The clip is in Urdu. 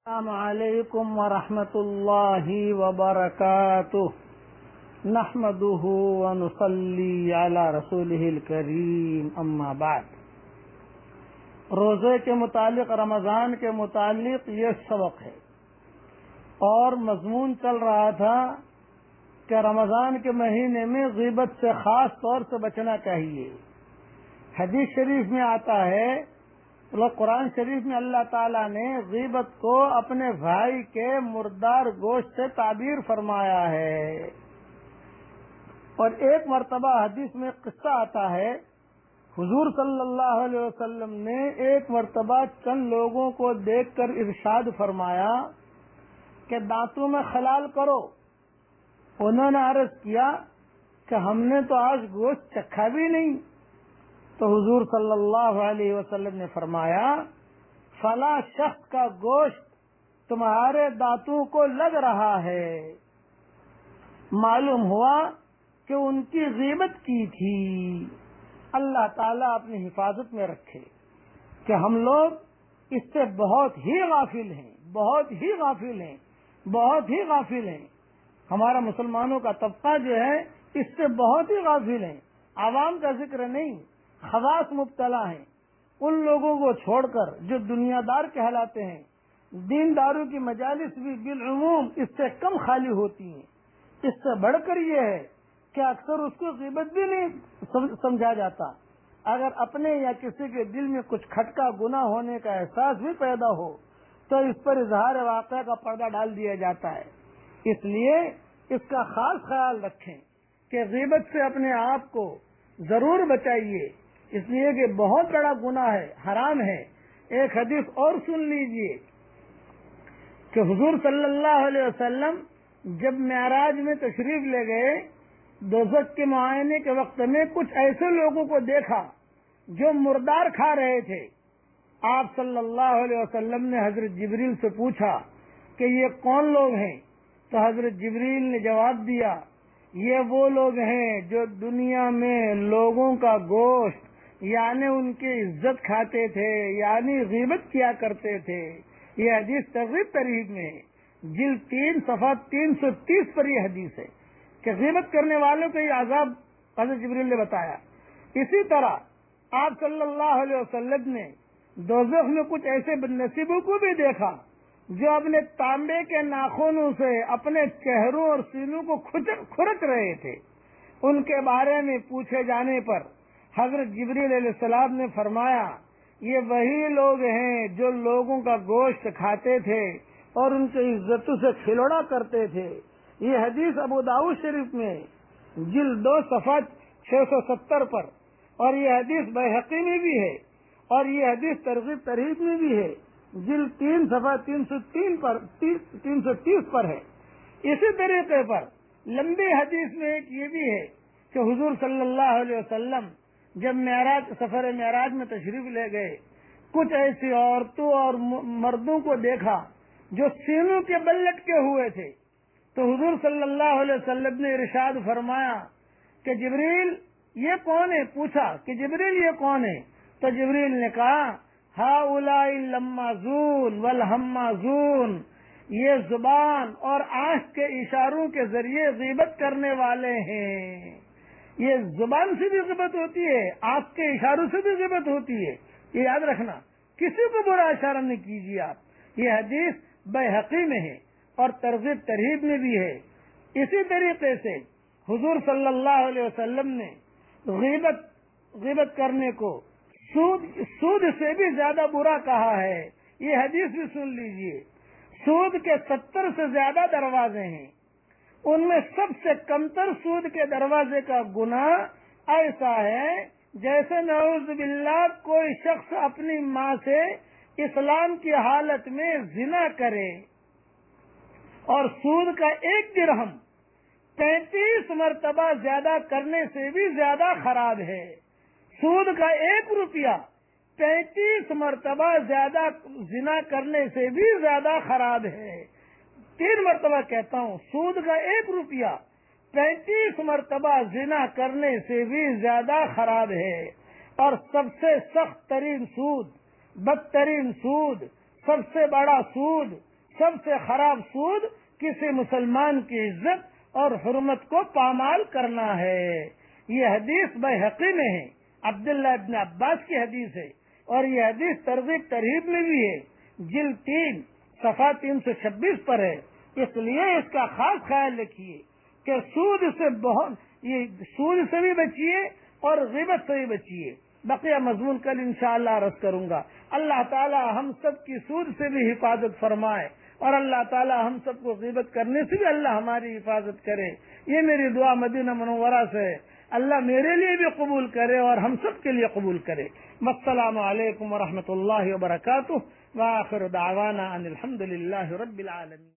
السلام علیکم ورحمۃ اللہ وبرکاتہ نحمده ونصلی علی رسولہ الکریم اما بعد۔ روزے کے متعلق، رمضان کے متعلق یہ سبق ہے اور مضمون چل رہا تھا کہ رمضان کے مہینے میں غیبت سے خاص طور سے بچنا چاہیے۔ حدیث شریف میں آتا ہے، قرآن شریف میں اللہ تعالیٰ نے غیبت کو اپنے بھائی کے مردار گوشت سے تعبیر فرمایا ہے۔ اور ایک مرتبہ حدیث میں قصہ آتا ہے، حضور صلی اللہ علیہ وسلم نے ایک مرتبہ چند لوگوں کو دیکھ کر ارشاد فرمایا کہ دانتوں میں خلال کرو۔ انہوں نے عرض کیا کہ ہم نے تو آج گوشت چکھا بھی نہیں۔ تو حضور صلی اللہ علیہ وسلم نے فرمایا، فلاں شخص کا گوشت تمہارے دانتوں کو لگ رہا ہے۔ معلوم ہوا کہ ان کی غیبت کی تھی۔ اللہ تعالیٰ اپنی حفاظت میں رکھے کہ ہم لوگ اس سے بہت ہی غافل ہیں، بہت ہی غافل ہیں، بہت ہی غافل ہیں۔ ہمارا مسلمانوں کا طبقہ جو ہے اس سے بہت ہی غافل ہے۔ عوام کا ذکر نہیں، خواص مبتلا ہیں۔ ان لوگوں کو چھوڑ کر جو دنیا دار کہلاتے ہیں، دین داروں کی مجالس بھی بالعموم اس سے کم خالی ہوتی ہیں۔ اس سے بڑھ کر یہ ہے کہ اکثر اس کو غیبت بھی نہیں سمجھا جاتا۔ اگر اپنے یا کسی کے دل میں کچھ کھٹکا گناہ ہونے کا احساس بھی پیدا ہو تو اس پر اظہار واقعہ کا پردہ ڈال دیا جاتا ہے۔ اس لیے اس کا خاص خیال رکھیں کہ غیبت سے اپنے آپ کو ضرور بچائیے، اس لیے کہ بہت بڑا گناہ ہے، حرام ہے۔ ایک حدیث اور سن لیجئے کہ حضور صلی اللہ علیہ وسلم جب معراج میں تشریف لے گئے، دوزخ کے معائنے کے وقت میں کچھ ایسے لوگوں کو دیکھا جو مردار کھا رہے تھے۔ آپ صلی اللہ علیہ وسلم نے حضرت جبریل سے پوچھا کہ یہ کون لوگ ہیں؟ تو حضرت جبریل نے جواب دیا، یہ وہ لوگ ہیں جو دنیا میں لوگوں کا گوشت یعنی ان کی عزت کھاتے تھے، یعنی غیبت کیا کرتے تھے۔ یہ حدیث ترغیب ترہیب میں ہے، جلد 3 صفحہ 330 پر یہ حدیث ہے کہ غیبت کرنے والوں کو یہ عذاب حضرت جبریل نے بتایا۔ اسی طرح آپ صلی اللہ علیہ وسلم نے دوزخ میں کچھ ایسے بد نصیبوں کو بھی دیکھا جو اپنے تانبے کے ناخنوں سے اپنے چہروں اور سینوں کو کھرچ رہے تھے۔ ان کے بارے میں پوچھے جانے پر حضرت جبریل علیہ السلام نے فرمایا، یہ وہی لوگ ہیں جو لوگوں کا گوشت کھاتے تھے اور ان کی عزتوں سے کھلواڑا کرتے تھے۔ یہ حدیث ابو داؤد شریف میں جلد 2 صفحہ 670 پر، اور یہ حدیث بیہقی میں بھی ہے، اور یہ حدیث ترغیب ترہیب میں بھی ہے، جلد 3 صفحہ 330 پر ہے۔ اسی طریقے پر لمبی حدیث میں ایک یہ بھی ہے کہ حضور صلی اللہ علیہ وسلم جب سفر معراج میں تشریف لے گئے، کچھ ایسی عورتوں اور مردوں کو دیکھا جو سینوں کے بل لٹکے ہوئے تھے۔ تو حضور صلی اللہ علیہ وسلم نے ارشاد فرمایا کہ جبریل یہ کون ہے؟ پوچھا کہ جبریل یہ کون ہے؟ تو جبریل نے کہا، ہؤلاء اللمازون والہمازون، یہ زبان اور آنکھ کے اشاروں کے ذریعے غیبت کرنے والے ہیں۔ یہ زبان سے بھی غیبت ہوتی ہے، آنکھ کے اشاروں سے بھی غیبت ہوتی ہے، یہ یاد رکھنا، کسی کو برا اشارہ نہیں کیجیے آپ۔ یہ حدیث بیہقی میں ہے اور ترغیب ترہیب میں بھی ہے۔ اسی طریقے سے حضور صلی اللہ علیہ وسلم نے غیبت کرنے کو سود سے بھی زیادہ برا کہا ہے۔ یہ حدیث بھی سن لیجئے۔ سود کے 70 سے زیادہ دروازے ہیں، ان میں سب سے کمتر سود کے دروازے کا گناہ ایسا ہے جیسے نعوذ باللہ کوئی شخص اپنی ماں سے اسلام کی حالت میں زنا کرے۔ اور سود کا 1 درہم 33 مرتبہ زیادہ کرنے سے بھی زیادہ خراب ہے۔ سود کا 1 روپیہ 33 مرتبہ زیادہ زنا کرنے سے بھی زیادہ خراب ہے۔ 3 مرتبہ کہتا ہوں، سود کا 1 روپیہ 35 مرتبہ زنا کرنے سے بھی زیادہ خراب ہے۔ اور سب سے سخت ترین سود، بدترین سود، سب سے بڑا سود سب سے خراب سود کسی مسلمان کی عزت اور حرمت کو پامال کرنا ہے۔ یہ حدیث بیہقی میں ہے، عبداللہ ابن عباس کی حدیث ہے، اور یہ حدیث ترغیب ترہیب میں بھی ہے، جلد 3 صفحہ 326 پر ہے۔ اس لیے اس کا خاص خیال رکھیے کہ سود سے بھی بچیے اور غیبت سے بھی بچیے۔ بقیہ مضمون کل انشاءاللہ عرض کروں گا۔ اللہ تعالی ہم سب کی سود سے بھی حفاظت فرمائے، اور اللہ تعالی ہم سب کو غیبت کرنے سے بھی اللہ ہماری حفاظت کرے۔ یہ میری دعا مدینہ منورہ سے اللہ میرے لیے بھی قبول کرے اور ہم سب کے لیے قبول کرے۔ السلام علیکم ورحمۃ اللہ وبرکاتہ، وآخر دعوانا ان الحمد للہ رب العالمین۔